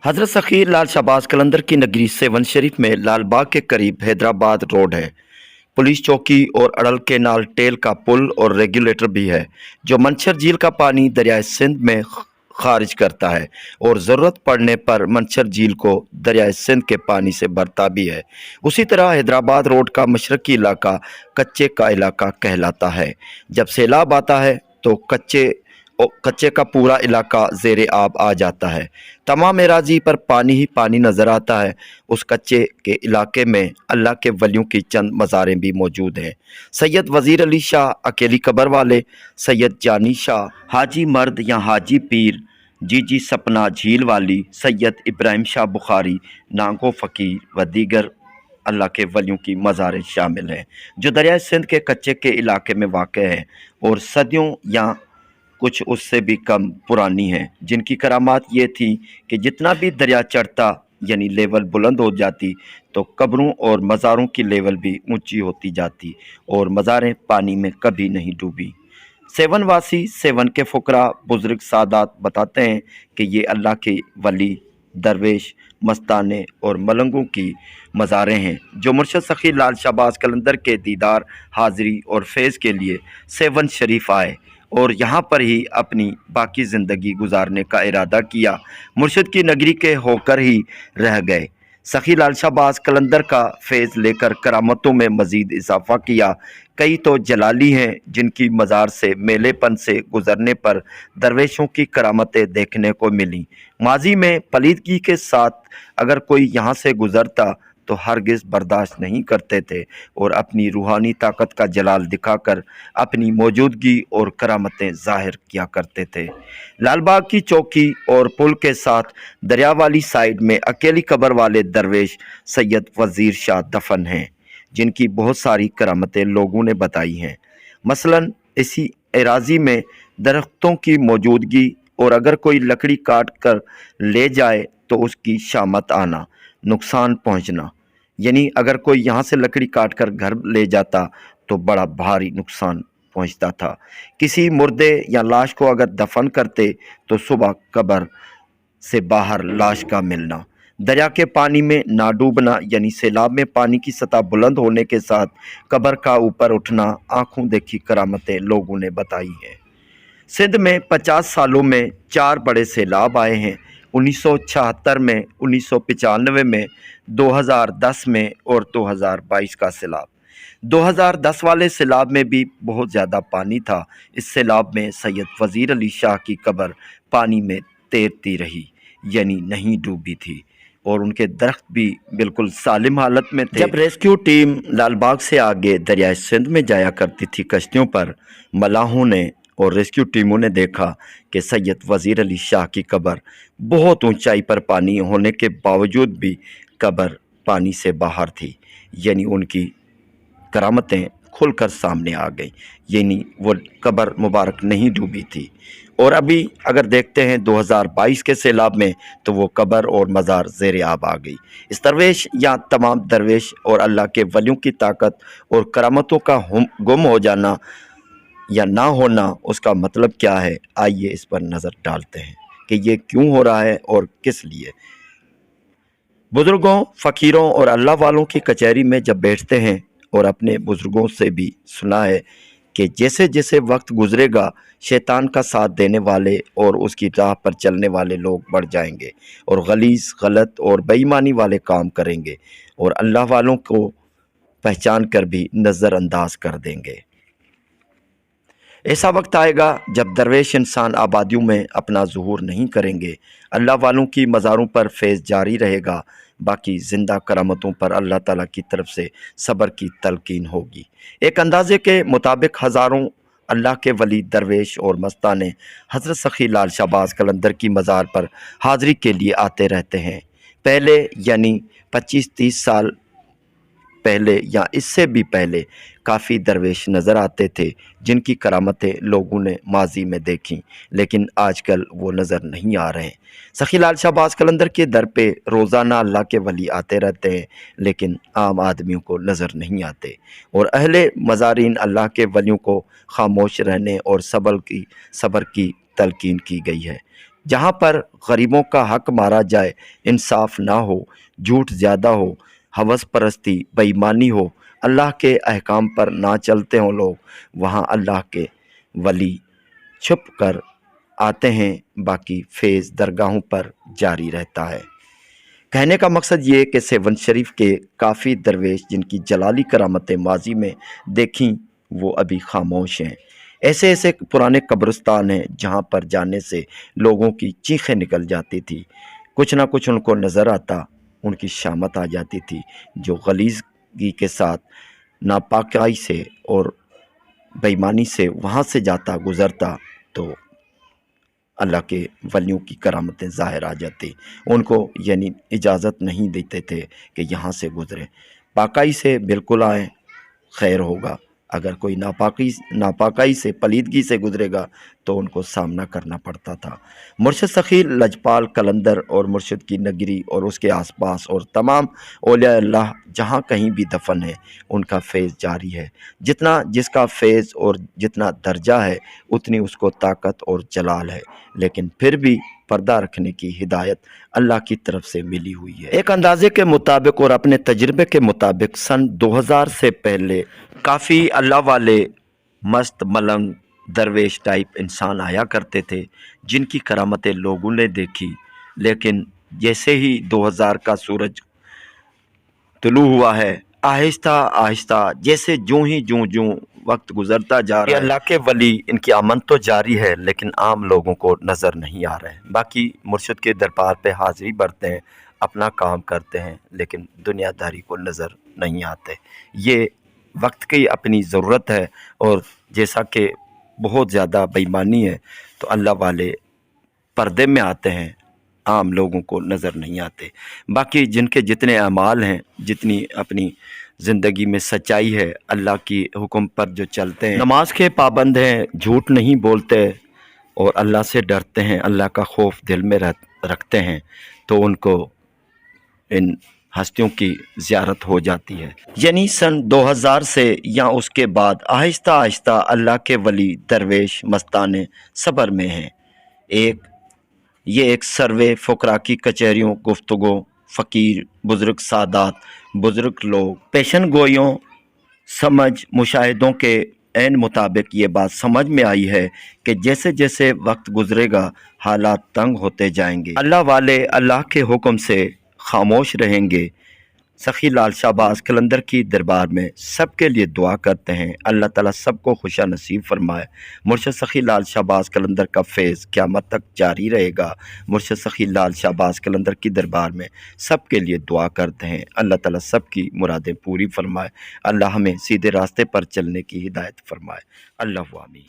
हजरत सखीर लाल शहबाज कलंदर की नगरी सेवन शरीफ में लाल बाग के करीब हैदराबाद रोड है। पुलिस चौकी और अड़ल के नाल टेल का पुल और रेगुलेटर भी है जो मंछर झील का पानी दरियाए सिंध में खारिज करता है और ज़रूरत पड़ने पर मंछर झील को दरियाए सिंध के पानी से भरता भी है। उसी तरह हैदराबाद रोड का मशरकी इलाका कच्चे का इलाका कहलाता है। जब सैलाब आता है तो कच्चे का पूरा इलाका ज़ेरे आब आ जाता है। तमाम एराजी पर पानी ही पानी नज़र आता है। उस कच्चे के इलाके में अल्लाह के वलियों की चंद मज़ारें भी मौजूद हैं। सैयद वज़ीर अली शाह अकेली कबर वाले, सैयद जानी शाह, हाजी मर्द या हाजी पीर, जीजी सपना झील वाली, सैयद इब्राहिम शाह बुखारी, नागो फ़कीर व दीगर अल्लाह के वलियों की मज़ारें शामिल हैं जो दरिया सिंध के कच्चे के इलाके में वाक़ है और सदियों या कुछ उससे भी कम पुरानी हैं, जिनकी करामात ये थी कि जितना भी दरिया चढ़ता यानी लेवल बुलंद हो जाती तो कब्रों और मज़ारों की लेवल भी ऊंची होती जाती और मज़ारें पानी में कभी नहीं डूबी। सेवन वासी, सेवन के फुकरा, बुजुर्ग सादात बताते हैं कि ये अल्लाह के वली, दरवेश, मस्ताने और मलंगों की मज़ारें हैं जो मुर्शद सखी लाल शहबाज कलंदर के दीदार, हाज़िरी और फैज़ के लिए सेवन शरीफ आए और यहाँ पर ही अपनी बाकी ज़िंदगी गुजारने का इरादा किया। मुर्शिद की नगरी के होकर ही रह गए। सखी लाल शहबाज कलंदर का फैज़ लेकर करामतों में मज़ीद इजाफ़ा किया। कई तो जलाली हैं जिनकी मज़ार से मेलेपन से गुज़रने पर दरवेशों की करामतें देखने को मिली। माजी में पलीदगी के साथ अगर कोई यहाँ से गुज़रता तो हरगिज़ बर्दाश्त नहीं करते थे और अपनी रूहानी ताकत का जलाल दिखाकर अपनी मौजूदगी और करामतें ज़ाहिर किया करते थे। लालबाग की चौकी और पुल के साथ दरिया वाली साइड में अकेली कबर वाले दरवेश सैयद वज़ीर शाह दफन हैं जिनकी बहुत सारी करामतें लोगों ने बताई हैं। मसलन इसी एराजी में दरख्तों की मौजूदगी और अगर कोई लकड़ी काट कर ले जाए तो उसकी शामत आना, नुकसान पहुंचना, यानी अगर कोई यहाँ से लकड़ी काट कर घर ले जाता तो बड़ा भारी नुकसान पहुंचता था। किसी मुर्दे या लाश को अगर दफन करते तो सुबह कब्र से बाहर लाश का मिलना, दरिया के पानी में ना डूबना, यानी सैलाब में पानी की सतह बुलंद होने के साथ कब्र का ऊपर उठना, आंखों देखी करामतें लोगों ने बताई हैं। सिंध में 50 सालों में 4 बड़े सैलाब आए हैं। 1976 में, 1995 में, 2010 में और 2022 का सैलाब। 2010 वाले सैलाब में भी बहुत ज़्यादा पानी था। इस सैलाब में सैयद वज़ीर अली शाह की कब्र पानी में तैरती रही, यानी नहीं डूबी थी और उनके दरख्त भी बिल्कुल सालिम हालत में थे। जब रेस्क्यू टीम लालबाग से आगे दरियाए सिंध में जाया करती थी कश्तियों पर, मलाहों ने और रेस्क्यू टीमों ने देखा कि सैयद वज़ीर अली शाह की कब्र बहुत ऊंचाई पर पानी होने के बावजूद भी कब्र पानी से बाहर थी, यानी उनकी करामतें खुलकर सामने आ गई, यानी वो कब्र मुबारक नहीं डूबी थी। और अभी अगर देखते हैं 2022 के सैलाब में तो वो कब्र और मज़ार ज़ेरे आब आ गई। इस दरवेश या तमाम दरवेश और अल्लाह के वलियों की ताकत और करामतों का गुम हो जाना या ना होना, उसका मतलब क्या है? आइए इस पर नज़र डालते हैं कि ये क्यों हो रहा है और किस लिए। बुज़ुर्गों, फ़कीरों और अल्लाह वालों की कचहरी में जब बैठते हैं और अपने बुज़ुर्गों से भी सुना है कि जैसे जैसे वक्त गुज़रेगा शैतान का साथ देने वाले और उसकी राह पर चलने वाले लोग बढ़ जाएंगे और गलीज़, गलत और बेईमानी वाले काम करेंगे और अल्लाह वालों को पहचान कर भी नज़रअंदाज कर देंगे। ऐसा वक्त आएगा जब दरवेश इंसान आबादियों में अपना ज़ुहूर नहीं करेंगे। अल्लाह वालों की मज़ारों पर फैज़ जारी रहेगा, बाकी ज़िंदा करामतों पर अल्लाह ताला की तरफ से सब्र की तलकीन होगी। एक अंदाज़े के मुताबिक हज़ारों अल्लाह के वली, दरवेश और मस्ताने हज़रत सखी लाल शहबाज कलंदर की मज़ार पर हाज़िरी के लिए आते रहते हैं। पहले यानी 25-30 साल पहले या इससे भी पहले काफ़ी दरवेश नज़र आते थे जिनकी करामतें लोगों ने माजी में देखी, लेकिन आजकल वो नज़र नहीं आ रहे हैं। सखी लाल शहबाज कलंदर के दर पे रोज़ाना अल्लाह के वली आते रहते हैं, लेकिन आम आदमियों को नज़र नहीं आते और अहले मज़ारीन अल्लाह के वलियों को खामोश रहने और सब्र की तलकीन की गई है। जहाँ पर गरीबों का हक मारा जाए, इंसाफ ना हो, झूठ ज़्यादा हो, हवस परस्ती, बेईमानी हो, अल्लाह के अहकाम पर ना चलते हों लोग, वहाँ अल्लाह के वली छुप कर आते हैं, बाकी फैज़ दरगाहों पर जारी रहता है। कहने का मकसद ये कि सेवन शरीफ के काफ़ी दरवेश जिनकी जलाली करामतें माजी में देखीं वो अभी खामोश हैं। ऐसे ऐसे पुराने कब्रिस्तान हैं जहाँ पर जाने से लोगों की चीखें निकल जाती थी, कुछ ना कुछ उनको नज़र आता, उनकी शामत आ जाती थी, जो गलीज़गी के साथ नापाकाई से और बेईमानी से वहाँ से जाता गुज़रता तो अल्लाह के वलियों की करामतें ज़ाहिर आ जाती, उनको यानी इजाज़त नहीं देते थे कि यहाँ से गुज़रें, पाकाई से बिल्कुल आएँ, खैर होगा। अगर कोई नापाकाई से, पलीदगी से गुज़रेगा तो उनको सामना करना पड़ता था। मुर्शिद सखी लजपाल कलंदर और मुर्शिद की नगरी और उसके आसपास और तमाम औलिया अल्लाह जहाँ कहीं भी दफन है, उनका फैज़ जारी है। जितना जिसका फैज़ और जितना दर्जा है, उतनी उसको ताकत और जलाल है, लेकिन फिर भी पर्दा रखने की हिदायत अल्लाह की तरफ से मिली हुई है। एक अंदाजे के मुताबिक और अपने तजर्बे के मुताबिक सन 2000 से पहले काफ़ी अल्लाह वाले मस्त मलंग दरवेश टाइप इंसान आया करते थे, जिनकी करामतें लोगों ने देखी, लेकिन जैसे ही 2000 का सूरज तुलू हुआ है, आहिस्ता आहिस्ता जैसे जूं वक्त गुजरता जा रहा है, अल्लाह के वली इनकी आमद तो जारी है, लेकिन आम लोगों को नज़र नहीं आ रहे हैं। बाकी मुर्शिद के दरबार पे हाज़िरी भरते हैं, अपना काम करते हैं, लेकिन दुनियादारी को नज़र नहीं आते। ये वक्त की अपनी ज़रूरत है, और जैसा कि बहुत ज़्यादा बेईमानी है तो अल्लाह वाले पर्दे में आते हैं, आम लोगों को नज़र नहीं आते। बाकी जिनके जितने अमाल हैं, जितनी अपनी ज़िंदगी में सच्चाई है, अल्लाह की हुक्म पर जो चलते हैं, नमाज के पाबंद हैं, झूठ नहीं बोलते और अल्लाह से डरते हैं, अल्लाह का खौफ दिल में रखते हैं, तो उनको इन हस्तियों की ज़ियारत हो जाती है। यानी सन 2000 से या उसके बाद आहिस्ता आहिस्ता अल्लाह के वली दरवेश मस्ताने सब्र में हैं। ये एक सर्वे फ़ुकरा की कचहरियों, गुफ्तगू, फ़कीर, बुज़ुर्ग सादात, बुज़ुर्ग लोग, पेशन गोइयों, समझ मुशाहिदों के ऐन मुताबिक ये बात समझ में आई है कि जैसे जैसे वक्त गुजरेगा हालात तंग होते जाएंगे, अल्लाह वाले अल्लाह के हुक्म से खामोश रहेंगे। सखी लाल शाहबाज कलंदर की दरबार में सबके लिए दुआ करते हैं, अल्लाह ताला सबको खुशा नसीब फरमाए। मुर्शिद सखी लाल शाहबाज कलंदर का फैज़ क़यामत तक जारी रहेगा। मुर्शिद सखी लाल शाहबाज कलंदर की दरबार में सबके लिए दुआ करते हैं, अल्लाह ताला सबकी मुरादें पूरी फरमाए, अल्लाह हमें सीधे रास्ते पर चलने की हिदायत फरमाए। अल्लाह आमीन।